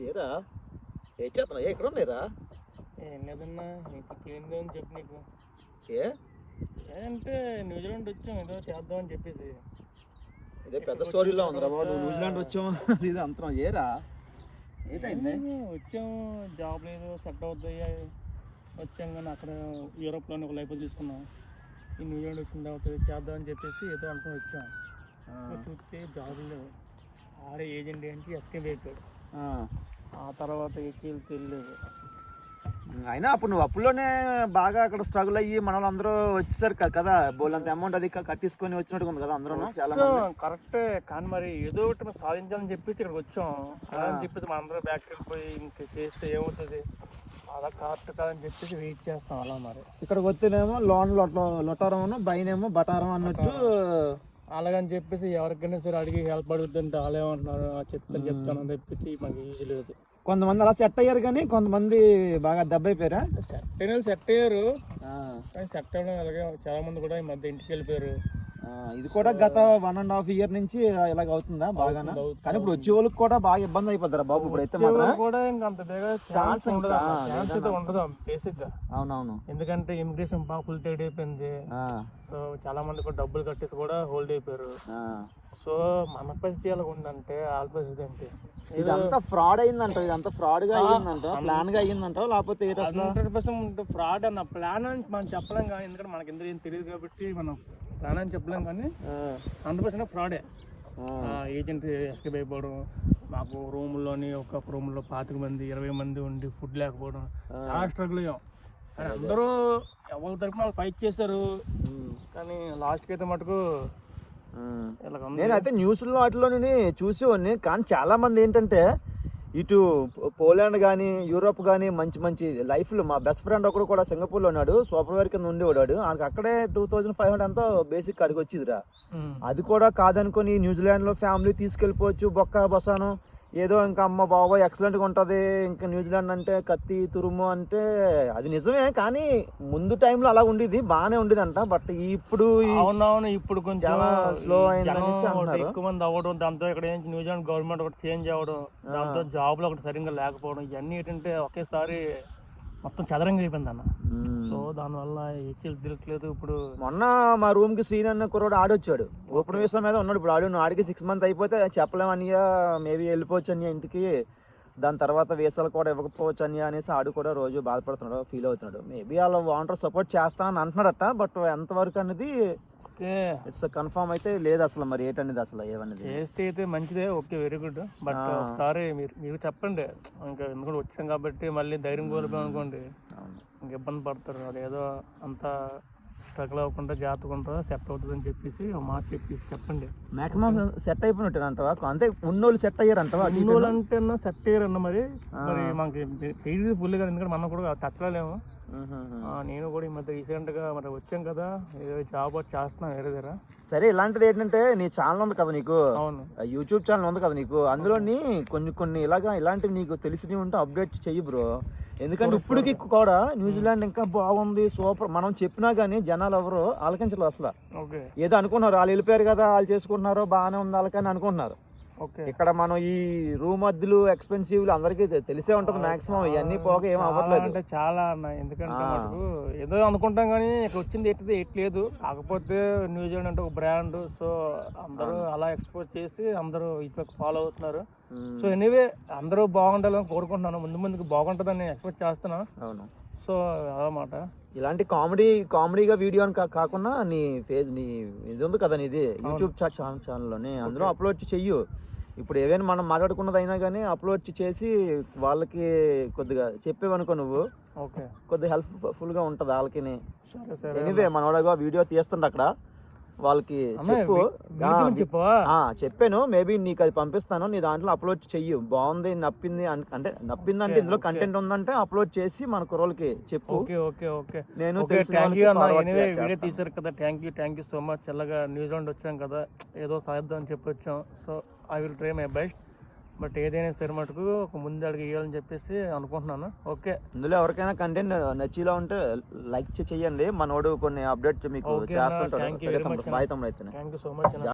ఏరా ఏం చేస్తున్నావు? ఎక్కడ ఉన్నాయిరా? ఏం లేదన్నా ఏందో అని చెప్పు నీకు ఏ అంటే న్యూజిలాండ్ వచ్చాం ఏదో చేద్దామని చెప్పేసి. ఇదే పెద్ద స్టోరీలో ఉందిరా బాబు. నువ్వు న్యూజిలాండ్ వచ్చాం ఇది అంతరం. ఏరా ఏంటైంది? వచ్చాము, జాబ్ లేదు, సెట్ అవుతాయి వచ్చాం. కానీ అక్కడ యూరోప్లోనే ఒక లైఫ్ తీసుకున్నాం. ఈ న్యూజిలాండ్ వచ్చిన తర్వాత చేద్దామని చెప్పేసి ఏదో అనుకుని వచ్చాం. చూస్తే జాబ్ లేవు. ఆడే ఏజెంట్ ఏంటి ఎస్కేప్ అయిపోయాడు. ఆ తర్వాత ఎక్కి తెలియలేదు. అయినా అప్పుడు నువ్వు అప్పుల్లోనే బాగా అక్కడ స్ట్రగుల్ అయ్యి మన వాళ్ళందరూ వచ్చేసారు కదా, బోలంత అమౌంట్ అది కట్టించుకొని వచ్చినట్టు ఉంది కదా అందరూ. చాలా కరెక్టే, కానీ మరి ఏదో ఒకటి మనం సాధించాలని చెప్పేసి ఇక్కడికి వచ్చాం. అని చెప్పేసి మన అందరూ బ్యాక్ వెళ్ళిపోయి ఇంక చేస్తే ఏమవుతుంది, అలా కరెక్ట్ కాదని చెప్పేసి వెయిట్ చేస్తాం. అలా మరి ఇక్కడికి వస్తేనేమో లోన్ లొటారం బైనేమో బటారం అన్నట్టు అలాగని చెప్పేసి ఎవరికైనా సరే అడిగి హెల్ప్ అడుగుతుంటే వాళ్ళు ఏమంటున్నారు చెప్తాను అని చెప్పేసి మాకు ఈజీ లేదు. కొంతమంది అలా సెట్ అయ్యారు కానీ కొంతమంది బాగా దెబ్బ అయిపోయారా? సెట్ అయ్యారు కానీ సెట్ అవ్వడం అలాగే చాలా మంది కూడా ఈ మధ్య ఇంటికి వెళ్ళిపోయారు. ఇది కూడా గత 1.5 year నుంచి ఇలాగ అవుతుందా బాగా? కానీ ఇప్పుడు వచ్చే వాళ్ళకి కూడా బాగా ఇబ్బంది అయిపోతారా బాబు? ఇప్పుడు అయితే కూడా ఇంకా అంత బేగా ఛాన్స్ ఉండదు బేసిక్ గా. అవునవును, ఎందుకంటే ఇమిగ్రేషన్ బాగా ఫుల్ టైట్ అయిపోయింది. సో చాలా మంది కూడా డబ్బులు కట్టేసి కూడా హోల్డ్ అయిపోయారు. సో మన పరిస్థితి ఎలా ఉందంటే వాళ్ళ పరిస్థితి ఏంటి? ఇదంతా ఫ్రాడ్ అయిందంట, ఇదంతా ఫ్రాడ్ గా అయ్యిందంట, ప్లాన్ గా అయ్యిందంట, లేకపోతే 100% ఫ్రాడ్ అన్న. ప్లాన్ అని మనం చెప్పలేం కానీ, ఎందుకంటే మనకి ఎందుకు ఏం తెలియదు కాబట్టి మనం ప్లాన్ అని చెప్పలేం. కానీ 100% ఫ్రాడే. ఏజెంట్ ఎస్కేప్ అయిపోవడం, మాకు రూమ్లోని ఒక రూమ్లో 25 మంది 20 మంది ఉండి ఫుడ్ లేకపోవడం, చాలా స్ట్రగుల్ అయ్యాం. కానీ అందరూ ఎవరి తరఫున వాళ్ళు ఫైట్ చేశారు. కానీ లాస్ట్కి అయితే మటుకు నేనైతే న్యూస్లో వాటిలోని చూసేవాడిని. కానీ చాలా మంది ఏంటంటే ఇటు పోలాండ్ కానీ యూరోప్ కానీ మంచి మంచి లైఫ్లు. మా బెస్ట్ ఫ్రెండ్ ఒకడు కూడా సింగపూర్లో ఉన్నాడు, సాఫ్ట్వేర్ కింద ఉండేవాడు. ఆయనకి అక్కడే 2500 ఎంతో బేసిక్ అడిగి వచ్చిదిరా. అది కూడా కాదనుకొని న్యూజిలాండ్లో ఫ్యామిలీ తీసుకెళ్ళిపోవచ్చు బొక్క బొసాను ఏదో ఇంకా అమ్మ బాబా ఎక్సలెంట్గా ఉంటుంది. ఇంకా న్యూజిలాండ్ అంటే కత్తి తురుము అంటే అది నిజమే. కానీ ముందు టైంలో అలా ఉండేది, బాగానే ఉండేది అంట. బట్ ఇప్పుడు అవునవును ఇప్పుడు కొంచెం స్లో అయిందని ఎక్కువ మంది అవ్వడం, దాంతో ఇక్కడ న్యూజిలాండ్ గవర్నమెంట్ ఒకటి చేంజ్ అవ్వడం, దాంతో జాబ్లు ఒకటి సరిగ్గా లేకపోవడం, ఇవన్నీ ఏంటంటే ఒకేసారి మొత్తం చదరంగా అయిపోయింది అన్న. సో దానివల్ల ఏచీలు తిరగలేదు. ఇప్పుడు మొన్న మా రూమ్ కి శ్రీన్ అన్న కుర్రోడు ఆడొచ్చాడు, ఓపెన్ వీసా మీద ఉన్నాడు. ఇప్పుడు ఆడికి 6 months అయిపోతే చెప్పలేమనియా, మేబీ వెళ్ళిపోవచ్చు అని ఇంటికి. దాని తర్వాత వీసాలు కూడా ఇవ్వకపోవచ్చు అని అనేసి ఆడు కూడా రోజు బాధపడుతున్నాడు, ఫీల్ అవుతున్నాడు. మేబీ వాళ్ళ వాంటర్ సపోర్ట్ చేస్తా అని అంటున్నాడట. బట్ ఎంతవరకు అనేది ఇట్స్ కన్ఫర్మ్ అయితే లేదు అసలు. మరి ఏంటనేది అసలు ఏమనేది చేస్తే అయితే మంచిదే, ఓకే వెరీ గుడ్. బట్ ఒకసారి మీరు చెప్పండి, ఇంకా ఎందుకంటే వచ్చాం కాబట్టి మళ్ళీ ధైర్యం కోల్పోయాం అనుకోండి ఇంకా ఇబ్బంది పడతారు. అది ఏదో అంత స్ట్రగుల్ అవ్వకుండా జాగ్రత్తగా సెట్ అవుతుంది అని చెప్పేసి మాట చెప్పేసి చెప్పండి. మాక్సిమం సెట్ అయిపోయినట్టు అంటవా? అంటే ఉన్నోళ్ళు సెట్ అయ్యారు అంటవా? ఉన్నోళ్ళు అంటే సెట్ అయ్యారన్న. మరి మనకి తెలియదు ఫుల్ గా, ఎందుకంటే మనం కూడా తచ్చలేము. నేను కూడా ఈ మధ్య రీసెంట్ గా మరి వచ్చాం కదా, ఏదో జాబ్ చేస్తున్నాను వేరే దగ్గర. సరే, ఇలాంటిది ఏంటంటే నీ ఛానల్ ఉంది కదా నీకు, అవును యూట్యూబ్ ఛానల్ ఉంది కదా నీకు, అందులోని కొన్ని ఇలాంటివి నీకు తెలిసినవి ఉంటే అప్డేట్ చెయ్యి బ్రో. ఎందుకంటే ఇప్పటికి కూడా న్యూజిలాండ్ ఇంకా బాగుంది సూపర్ మనం చెప్పినా గానీ జనాలు ఎవరు ఆలకించలేదు అసలు. ఏదో అనుకున్నారు, వాళ్ళు వెళ్ళిపోయారు కదా, వాళ్ళు చేసుకుంటున్నారు బాగానే ఉంది వాళ్ళకని అనుకుంటున్నారు. ఇక్కడ మనం ఈ రూమ్ అద్దెలు ఎక్స్పెన్సివ్ అందరికీ తెలిసే ఉంటది మాక్సిమం. ఇవన్నీ పోక ఏం అవ్వట్లేదు అంటే చాలా అన్న. ఎందుకంటే ఏదో అనుకుంటాం కానీ ఇక్కడ వచ్చింది ఎట్లేదు. కాకపోతే న్యూజిలాండ్ అంటే ఒక బ్రాండ్, సో అందరూ అలా ఎక్స్పోర్ట్ చేసి అందరూ ఇటు ఫాలో అవుతున్నారు. సో ఎనీవే అందరూ బాగుండాలని కోరుకుంటున్నాను, ముందుకు బాగుంటుందని ఎక్స్పెక్ట్ చేస్తున్నాను. అవును, సో అదనమాట. ఇలాంటి కామెడీగా వీడియో అని కాకుండా నీ ఇది ఉంది కదా నీది యూట్యూబ్ ఛానల్లోనే, అందులో అప్లోడ్ చెయ్యు. ఇప్పుడు ఏదైనా మనం మాట్లాడుకున్నది అయినా కానీ అప్లోడ్ చేసి వాళ్ళకి కొద్దిగా చెప్పేవనుకో నువ్వు, కొద్దిగా హెల్ప్ఫుల్ గా ఉంటది వాళ్ళకి. ఎనీవే మనోడగా వీడియో తీస్తుండ అక్కడ వాళ్ళకి చెప్పాను, మేబీ నీకు అది పంపిస్తాను, నీ దాంట్లో అప్లోడ్ చెయ్యు. బాగుంది నప్పిందంటే ఇందులో కంటెంట్ ఉందంటే అప్లోడ్ చేసి మన కుర్రోళ్ళకి చెప్పు. నేను వీడియో తీసారు కదా, థ్యాంక్ యూ సో మచ్. చల్లగా న్యూజిలాండ్ వచ్చాం కదా, ఏదో సాధిద్దాం అని చెప్పి వచ్చాం. So I will try my best. But ఏదైనా సరే మటుకు ఒక ముందు అడిగి ఇవ్వాలని చెప్పేసి అనుకుంటున్నాను. ఓకే, ఇందులో ఎవరికైనా కంటెంట్ నచ్చిలా ఉంటే లైక్ చేయండి. మనోడు కొన్ని అప్డేట్ మీకు చేస్తుంటాడు. బాయ్ తమ్ముడు. అయితే థ్యాంక్ యూ సో మచ్.